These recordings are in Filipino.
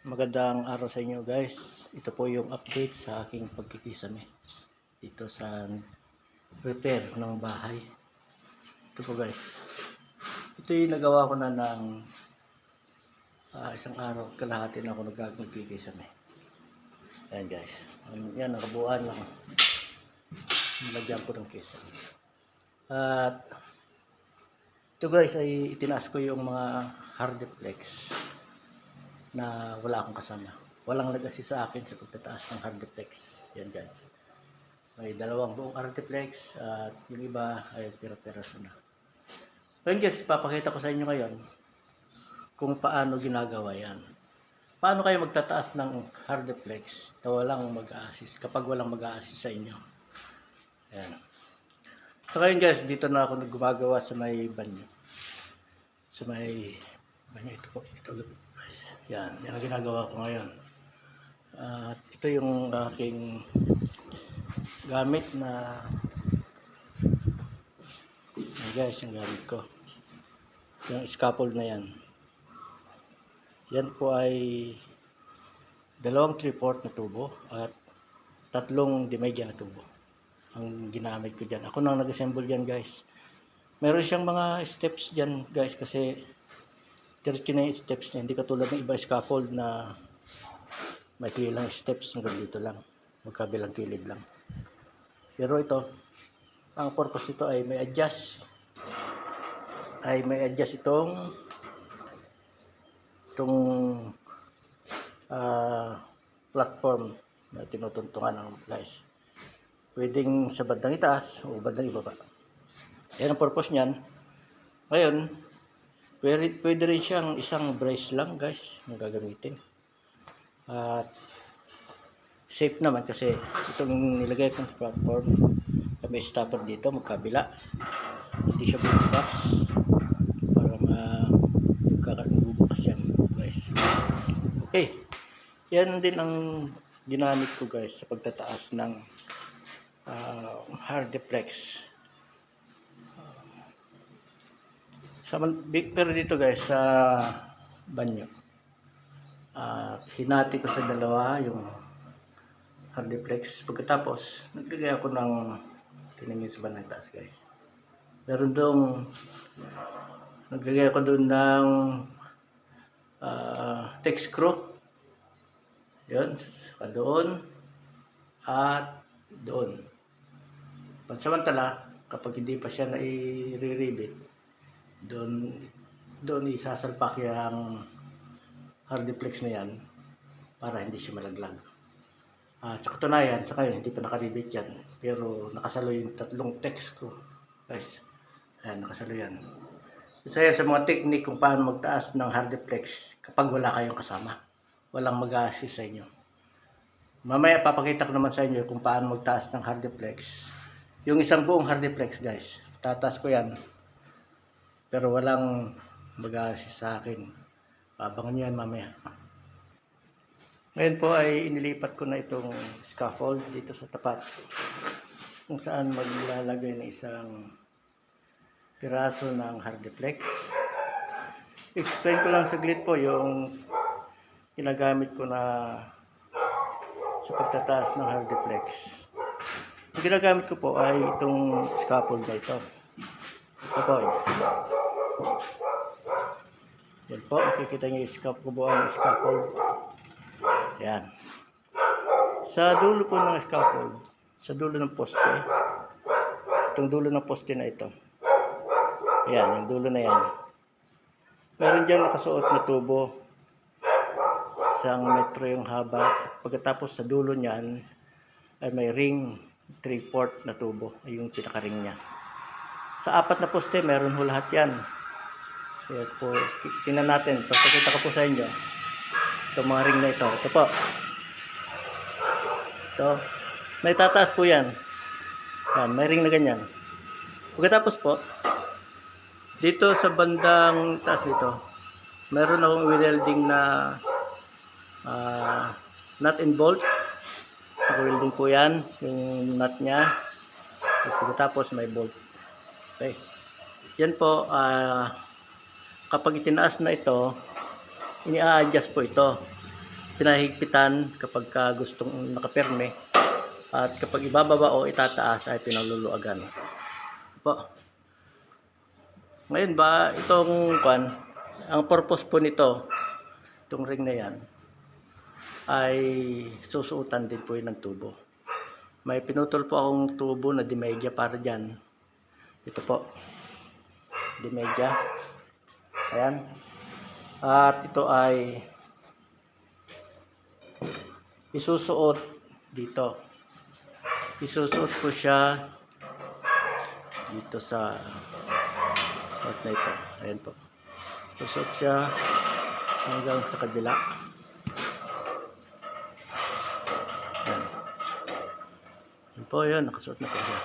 Magandang araw sa inyo guys. Ito po yung update sa aking pagkikisame dito sa repair ng bahay. Ito po guys. Ito yung nagawa ko na ng isang araw at kalahati na ako nagkikisame. Ayan guys. Yan, nakabuuan lang. Nilagyan ko ng kisame. At ito guys ay itinaas ko yung mga hardiplex na wala akong kasama. Walang nag-assist sa akin sa pagtataas ng hardiplex. Yan guys. May dalawang buong hardiplex at yung iba ay pira-piraso na. Ngayon guys, papakita ko sa inyo ngayon kung paano ginagawa yan. Paano kayo magtataas ng hardiplex na walang mag-a-assist kapag walang mag-a-assist sa inyo. Yan. So ngayon guys, dito na ako gumagawa sa may banyo. Sa may banyo, ito po. Ito guys. Yan ang ginagawa ko ngayon. At ito yung aking gamit na guys, yung gamit ko. Yung scaffold na yan. Yan po ay 2 3/4 na tubo at 3 dimedya na tubo ang ginamit ko dyan. Ako nang nag-assemble dyan guys. Meron siyang mga steps dyan guys kasi diretso na yung steps niya. Hindi katulad ng iba scaffold na may kilang steps hanggang dito lang. Magkabilang kilid lang. Pero ito, ang purpose ito ay may adjust. Itong platform na tinutuntungan ng guys. Pwedeng sa bandang itaas o bandang ibaba. Yan ang purpose niyan. Ngayon, pwede rin siyang isang brace lang guys ang gagamitin. At safe naman kasi itong nilagay kong platform may stopper dito magkabila. Hindi siya bubukas para magbubukas yan guys. Okay. Yan din ang ginamit ko guys sa pagtataas ng hardiplex. Pero dito guys sa banyo hinati ko sa dalawa yung hardiplex. Pagkatapos naglagay ako ng tiningin sa bandang taas guys. Meron doon naglagay ako doon ng text screw. Yun, saka doon at doon. Pansamantala kapag hindi pa siya nai-re-rivet, doon isasalpak yung hardiplex na yan para hindi siya malaglag. Sa katunayan, sa ngayon hindi pa nakaribit yan, pero nakasalo yung 3 text ko guys. Ayan, nakasalo yan. Isa yan sa mga technique kung paano magtaas ng hardiplex kapag wala kayong kasama, walang mag-a-assist sa inyo. Mamaya papakita ko naman sa inyo kung paano magtaas ng hardiplex, yung isang buong hardiplex guys. Tataas ko yan pero walang mag-a-assist sa akin. Abangan nyo yan mamaya. Ngayon po ay inilipat ko na itong scaffold dito sa tapat kung saan maglalagay na isang piraso ng hardiplex. Explain ko lang saglit po yung ginagamit ko na sa pagtataas ng hardiplex. Yung ginagamit ko po ay itong scaffold na ito. Ito po. Yan po, makikita nyo yung kubuan ng scaffold. Yan. Sa dulo po ng scaffold, sa dulo ng poste, itong dulo ng poste na ito. Yan, yung dulo na yan. Meron dyan nakasuot na tubo. Isang metro yung haba. Pagkatapos sa dulo niyan ay may ring 3/4 na tubo. Ay yung pinaka-ring niya. Sa 4 na poste, meron ho lahat yan. Kaya po, tingnan natin. Pagkakita ko po sa inyo itong mga ring na ito. Ito po. Ito. May tataas po yan. Yan, may ring na ganyan. Pagkatapos po, dito sa bandang taas dito, meron akong welding na nut and bolt. Welding po yan, yung nut nya. At pagkatapos may bolt. Okay. Yan po, kapag itinaas na ito, ini-adjust po ito. pinahigpitan kapag gustong nakapirme, at kapag ibababa o itataas ay pinaluluagan po. Ngayon ba itong ang purpose po nito, itong ring na yan, ay susuotan din po yun ng tubo. May pinutol po akong tubo na dimedya para dyan. Ito po, dimedya. Ayan. At ito ay isusuot dito. Isusuot po siya dito sa part na ito. Ayan po. Isusuot siya hanggang sa kabila. Ayan. Ayan po yun. Nakasuot na po siya.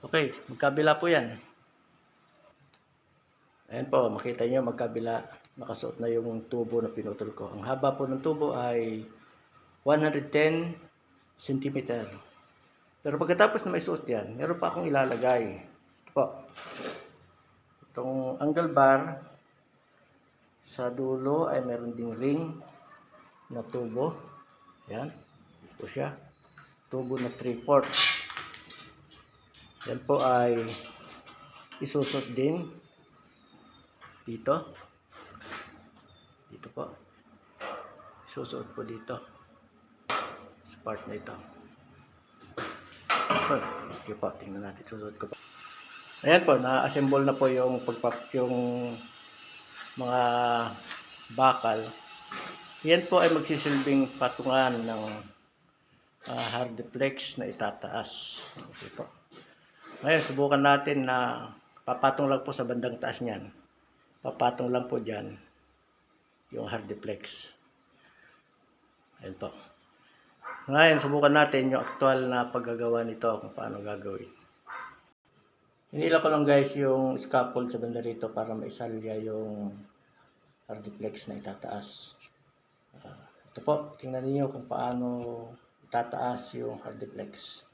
Okay. Magkabila po yan. Ayan po, makita nyo magkabila, nakasuot na yung tubo na pinutol ko. Ang haba po ng tubo ay 110 cm. Pero pagkatapos na maisuot yan, meron pa akong ilalagay. Ito po. Itong angle bar, sa dulo ay meron ding ring na tubo. Ayan. Ito siya. Tubo na 3/4. Yan po ay isusot din dito po, susuot po dito sa part na ito. Okay po, tingnan natin, susuot ko po. Ayan po, na-assemble na po yung mga bakal. Yan po ay magsisilbing patungan ng hardiplex na itataas. Okay po. Ngayon, subukan natin na papatong lang po sa bandang taas niyan. Papatong lang po dyan yung hardiplex. Ayan po. Ngayon, subukan natin yung actual na paggagawa nito, kung paano gagawin. Hinila ko lang guys yung scaffold sa banda rito para maisalya yung hardiplex na itataas. Ito po, tingnan niyo kung paano itataas yung hardiplex.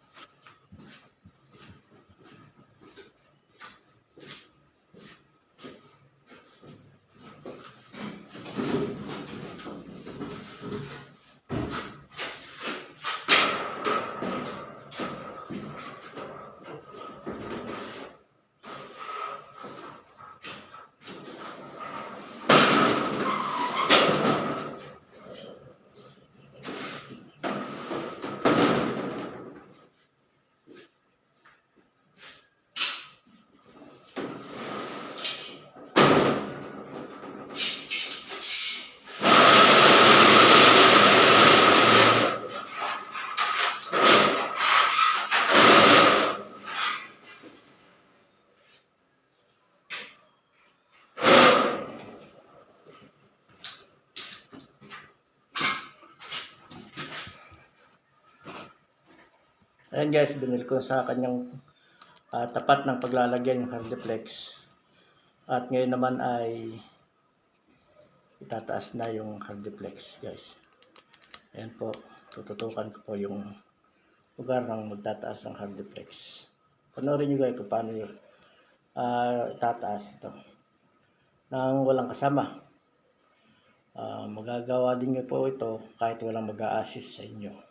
Ayan guys, binili ko sa kanyang tapat ng paglalagyan yung hardiplex. At ngayon naman ay itataas na yung hardiplex guys. Ayan po, tututukan ko po yung lugar ng magtataas ng hardiplex. Panoorin nyo guys kung paano yung itataas ito nang walang kasama. Magagawa din nyo po ito kahit walang mag-a-assist sa inyo.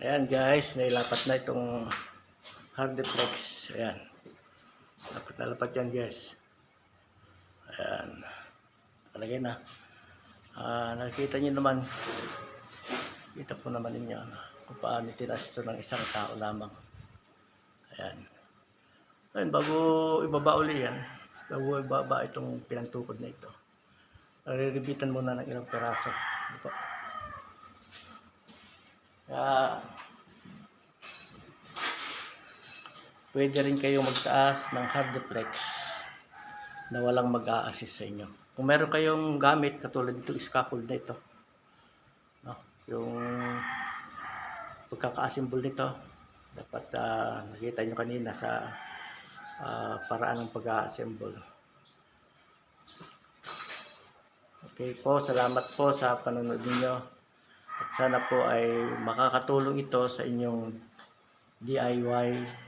Ayan guys, nailapat na itong Hardiplex. Ayan. Dapat nalapat yan guys. Ayan. Talagay na. Nakikita nyo naman. Kita po naman ninyo kung paano tinas ito ng isang tao lamang. Ayan. Ayan, bago ibaba uli yan. Bago ibaba itong pinangtukod na ito. Riribitan muna ng ilang peraso. Ito. Pwede rin kayong magtaas ng Hardiplex na walang mag-a-assist sa inyo. Kung meron kayong gamit katulad itong scaffold na ito, no? Yung pagkaka-assemble nito, dapat nakita nyo kanina sa paraan ng pag-a-assemble. Okay po, salamat po sa panonood niyo at sana po ay makakatulong ito sa inyong DIY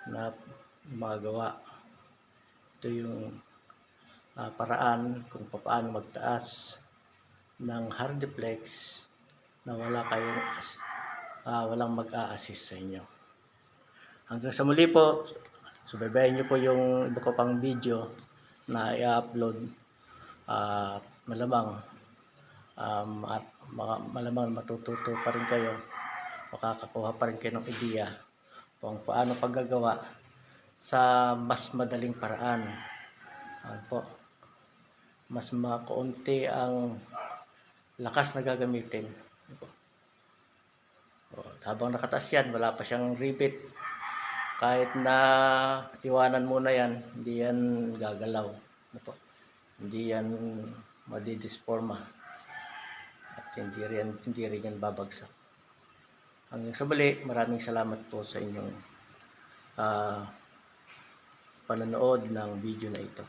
na magawa. Ito yung paraan kung paano magtaas ng Hardiplex na walang mag-a-assist sa inyo. Hanggang sa muli po, subaybayan nyo po yung iba ko pang video na i-upload. Malamang malamang matututo pa rin kayo, makakakuha pa rin kayo ng ideya kung paano paggagawa sa mas madaling paraan. Po, mas makaunti ang lakas na gagamitin. Habang nakataas yan, wala pa siyang rivet, kahit na iwanan muna yan, hindi yan gagalaw. Hindi yan madidisforma at hindi rin yan babagsak. Hanggang sa muli, maraming salamat po sa inyong panonood ng video na ito.